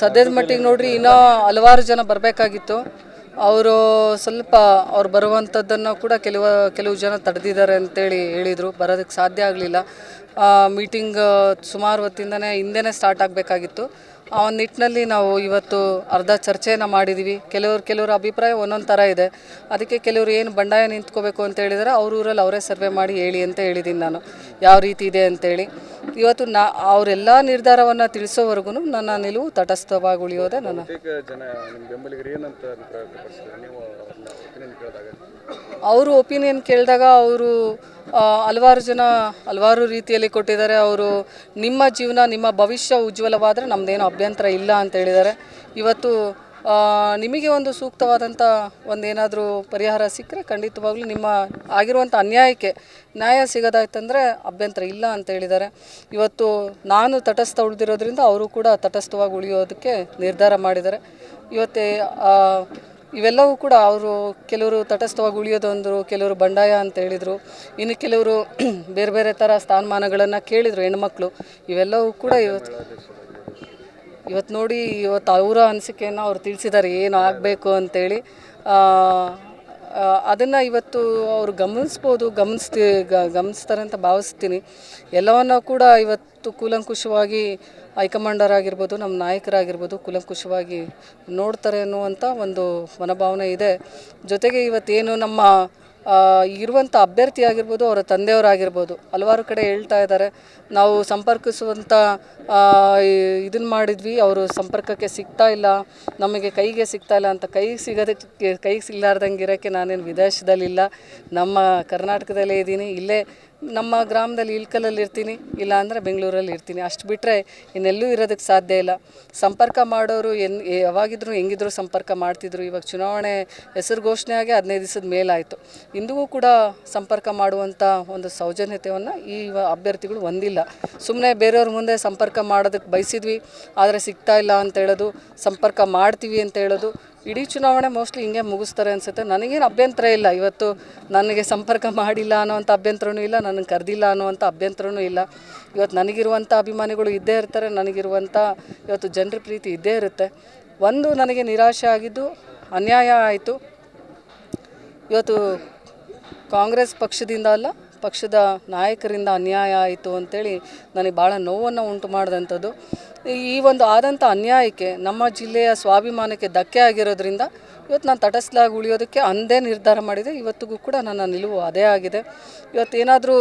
ಸದ್ಯದ ಮಟ್ಟಿಗೆ ನೋಡ್ರಿ ಇನ್ನೂ ಹಲವಾರು ಜನ ಬರಬೇಕಾಗಿತ್ತು. ಅವರು ಸ್ವಲ್ಪ ಅವ್ರು ಬರುವಂಥದ್ದನ್ನು ಕೂಡ ಕೆಲವು ಜನ ತಡೆದಿದ್ದಾರೆ ಅಂತೇಳಿ ಹೇಳಿದರು. ಬರೋದಕ್ಕೆ ಸಾಧ್ಯ ಆಗಲಿಲ್ಲ. ಮೀಟಿಂಗ್ ಸುಮಾರು ಹೊತ್ತಿಂದನೇ ಹಿಂದೆನೇ ಸ್ಟಾರ್ಟ್ ಆಗಬೇಕಾಗಿತ್ತು. ಆ ನಿಟ್ಟಿನಲ್ಲಿ ನಾವು ಇವತ್ತು ಅರ್ಧ ಚರ್ಚೆಯನ್ನು ಮಾಡಿದ್ದೀವಿ. ಕೆಲವ್ರ ಅಭಿಪ್ರಾಯ ಒಂದೊಂದು ಥರ ಇದೆ. ಅದಕ್ಕೆ ಕೆಲವರು ಏನು ಬಂಡಾಯ ನಿಂತ್ಕೋಬೇಕು ಅಂತ ಹೇಳಿದರೆ ಅವ್ರ ಊರಲ್ಲಿ ಅವರೇ ಸರ್ವೆ ಮಾಡಿ ಹೇಳಿ ಅಂತ ಹೇಳಿದ್ದೀನಿ ನಾನು, ಯಾವ ರೀತಿ ಇದೆ ಅಂತೇಳಿ. ಇವತ್ತು ಅವರೆಲ್ಲ ನಿರ್ಧಾರವನ್ನು ತಿಳಿಸೋವರೆಗೂ ನನ್ನ ನಿಲುವು ತಟಸ್ಥವಾಗಿ ಉಳಿಯೋದೆ. ನನ್ನ ಅವರು ಒಪಿನಿಯನ್ ಕೇಳಿದಾಗ ಅವರು ಹಲವಾರು ಜನ ಹಲವಾರು ರೀತಿಯಲ್ಲಿ ಕೊಟ್ಟಿದ್ದಾರೆ. ಅವರು ನಿಮ್ಮ ಜೀವನ ನಿಮ್ಮ ಭವಿಷ್ಯ ಉಜ್ವಲವಾದರೆ ನಮ್ಮದೇನು ಅಭ್ಯಂತರ ಇಲ್ಲ ಅಂತ ಹೇಳಿದ್ದಾರೆ. ಇವತ್ತು ನಿಮಗೆ ಒಂದು ಸೂಕ್ತವಾದಂಥ ಒಂದೇನಾದರೂ ಪರಿಹಾರ ಸಿಕ್ಕರೆ ಖಂಡಿತವಾಗ್ಲೂ ನಿಮ್ಮ ಆಗಿರುವಂಥ ಅನ್ಯಾಯಕ್ಕೆ ನ್ಯಾಯ ಸಿಗೋದಾಯ್ತಂದರೆ ಅಭ್ಯಂತರ ಇಲ್ಲ ಅಂತ ಹೇಳಿದ್ದಾರೆ. ಇವತ್ತು ನಾನು ತಟಸ್ಥ ಉಳಿದಿರೋದ್ರಿಂದ ಅವರು ಕೂಡ ತಟಸ್ಥವಾಗಿ ಉಳಿಯೋದಕ್ಕೆ ನಿರ್ಧಾರ ಮಾಡಿದ್ದಾರೆ. ಇವತ್ತೇ ಇವೆಲ್ಲವೂ ಕೂಡ ಅವರು ಕೆಲವರು ತಟಸ್ಥವಾಗಿ ಉಳಿಯೋದು ಅಂದರು, ಕೆಲವರು ಬಂಡಾಯ ಅಂತ ಹೇಳಿದರು, ಇನ್ನು ಕೆಲವರು ಬೇರೆ ಬೇರೆ ಥರ ಸ್ಥಾನಮಾನಗಳನ್ನು ಕೇಳಿದರು ಹೆಣ್ಮಕ್ಳು. ಇವೆಲ್ಲವೂ ಕೂಡ ಇವತ್ತು ನೋಡಿ ಇವತ್ತು ಅವರ ಅನಿಸಿಕೆಯನ್ನು ಅವ್ರು ತಿಳಿಸಿದ್ದಾರೆ ಏನು ಆಗಬೇಕು ಅಂತೇಳಿ. ಅದನ್ನು ಇವತ್ತು ಅವರು ಗಮನಿಸ್ತಾರೆ ಅಂತ ಭಾವಿಸ್ತೀನಿ. ಎಲ್ಲವನ್ನೂ ಕೂಡ ಇವತ್ತು ಕೂಲಂಕುಷವಾಗಿ ಹೈಕಮಾಂಡರಾಗಿರ್ಬೋದು, ನಮ್ಮ ನಾಯಕರಾಗಿರ್ಬೋದು ಕೂಲಂಕುಷವಾಗಿ ನೋಡ್ತಾರೆ ಅನ್ನುವಂಥ ಒಂದು ಮನೋಭಾವನೆ ಇದೆ. ಜೊತೆಗೆ ಇವತ್ತೇನು ನಮ್ಮ ಇರುವಂಥ ಅಭ್ಯರ್ಥಿ ಆಗಿರ್ಬೋದು, ಅವರ ತಂದೆಯವರಾಗಿರ್ಬೋದು ಹಲವಾರು ಕಡೆ ಹೇಳ್ತಾ ಇದ್ದಾರೆ, ನಾವು ಸಂಪರ್ಕಿಸುವಂಥ ಇದನ್ನು ಮಾಡಿದ್ವಿ, ಅವರು ಸಂಪರ್ಕಕ್ಕೆ ಸಿಗ್ತಾ ಇಲ್ಲ, ನಮಗೆ ಕೈಗೆ ಸಿಗ್ತಾ ಇಲ್ಲ ಅಂತ. ಕೈಗೆ ಸಿಗಲಾರ್ದಂಗೆ ಇರೋಕ್ಕೆ ನಾನೇನು ವಿದೇಶದಲ್ಲಿಲ್ಲ, ನಮ್ಮ ಕರ್ನಾಟಕದಲ್ಲೇ ಇದ್ದೀನಿ. ಇಲ್ಲೇ ನಮ್ಮ ಗ್ರಾಮದಲ್ಲಿ ಇಲ್ಕಲಲ್ಲಿ ಇರ್ತೀನಿ, ಇಲ್ಲ ಅಂದರೆ ಬೆಂಗಳೂರಲ್ಲಿ ಇರ್ತೀನಿ. ಅಷ್ಟು ಬಿಟ್ಟರೆ ಇನ್ನೆಲ್ಲೂ ಇರೋದಕ್ಕೆ ಸಾಧ್ಯ ಇಲ್ಲ. ಸಂಪರ್ಕ ಮಾಡೋರು ಯಾವಾಗಿದ್ರೂ ಹೆಂಗಿದ್ರು ಸಂಪರ್ಕ ಮಾಡ್ತಿದ್ರು. ಇವಾಗ ಚುನಾವಣೆ ಹೆಸರು ಘೋಷಣೆ ಆಗಿ 15 ದಿವಸದ ಮೇಲಾಯಿತು. ಇಂದಿಗೂ ಕೂಡ ಸಂಪರ್ಕ ಮಾಡುವಂಥ ಒಂದು ಸೌಜನ್ಯತೆಯನ್ನು ಈ ಅಭ್ಯರ್ಥಿಗಳು ಹೊಂದಿಲ್ಲ. ಸುಮ್ಮನೆ ಬೇರೆಯವ್ರ ಮುಂದೆ ಸಂಪರ್ಕ ಮಾಡೋದಕ್ಕೆ ಬಯಸಿದ್ವಿ, ಆದರೆ ಸಿಗ್ತಾ ಇಲ್ಲ ಅಂತ ಹೇಳೋದು, ಸಂಪರ್ಕ ಮಾಡ್ತೀವಿ ಅಂತ ಹೇಳೋದು. ಇಡೀ ಚುನಾವಣೆ ಮೋಸ್ಟ್ಲಿ ಹಿಂಗೆ ಮುಗಿಸ್ತಾರೆ ಅನಿಸುತ್ತೆ. ನನಗೇನು ಅಭ್ಯಂತರ ಇಲ್ಲ. ಇವತ್ತು ನನಗೆ ಸಂಪರ್ಕ ಮಾಡಿಲ್ಲ ಅನ್ನೋವಂಥ ಅಭ್ಯಂತರನೂ ಇಲ್ಲ, ನನಗೆ ಕರೆದಿಲ್ಲ ಅನ್ನುವಂಥ ಅಭ್ಯಂತರನೂ ಇಲ್ಲ. ಇವತ್ತು ನನಗಿರುವಂಥ ಅಭಿಮಾನಿಗಳು ಇದ್ದೇ ಇರ್ತಾರೆ, ನನಗಿರುವಂಥ ಇವತ್ತು ಜನರ ಪ್ರೀತಿ ಇದ್ದೇ ಇರುತ್ತೆ. ಒಂದು ನನಗೆ ನಿರಾಶೆ ಆಗಿದ್ದು ಅನ್ಯಾಯ ಆಯಿತು. ಇವತ್ತು ಕಾಂಗ್ರೆಸ್ ಪಕ್ಷದಿಂದ ಅಲ್ಲ, ಪಕ್ಷದ ನಾಯಕರಿಂದ ಅನ್ಯಾಯ ಆಯಿತು ಅಂಥೇಳಿ ನನಗೆ ಭಾಳ ನೋವನ್ನು ಉಂಟು ಮಾಡಿದಂಥದ್ದು. ಈ ಒಂದು ಆದಂಥ ಅನ್ಯಾಯಕ್ಕೆ ನಮ್ಮ ಜಿಲ್ಲೆಯ ಸ್ವಾಭಿಮಾನಕ್ಕೆ ಧಕ್ಕೆ ಆಗಿರೋದ್ರಿಂದ ಇವತ್ತು ನಾನು ತಟಸ್ಥವಾಗಿ ಉಳಿಯೋದಕ್ಕೆ ಅಂದೇ ನಿರ್ಧಾರ ಮಾಡಿದೆ. ಇವತ್ತಿಗೂ ಕೂಡ ನನ್ನ ನಿಲುವು ಅದೇ ಆಗಿದೆ. ಇವತ್ತೇನಾದರೂ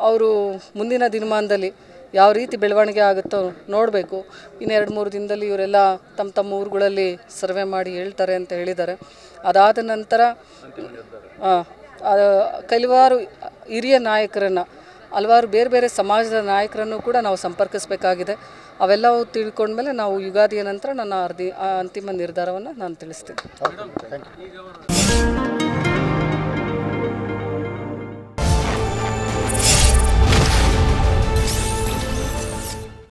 ಅವರು ಮುಂದಿನ ದಿನಮಾನದಲ್ಲಿ ಯಾವ ರೀತಿ ಬೆಳವಣಿಗೆ ಆಗುತ್ತೋ ನೋಡಬೇಕು. ಇನ್ನು 2-3 ದಿನದಲ್ಲಿ ಇವರೆಲ್ಲ ತಮ್ಮ ಊರುಗಳಲ್ಲಿ ಸರ್ವೆ ಮಾಡಿ ಹೇಳ್ತಾರೆ ಅಂತ ಹೇಳಿದ್ದಾರೆ. ಅದಾದ ನಂತರ ಕೆಲವಾರು ಹಿರಿಯ ನಾಯಕರನ್ನು, ಹಲವಾರು ಬೇರೆ ಬೇರೆ ಸಮಾಜದ ನಾಯಕರನ್ನು ಕೂಡ ನಾವು ಸಂಪರ್ಕಿಸಬೇಕಾಗಿದೆ. ಅವೆಲ್ಲವೂ ತಿಳ್ಕೊಂಡ್ಮೇಲೆ ನಾವು ಯುಗಾದಿಯ ನಂತರ ನನ್ನ ಅಂತಿಮ ನಿರ್ಧಾರವನ್ನು ನಾನು ತಿಳಿಸ್ತೀನಿ.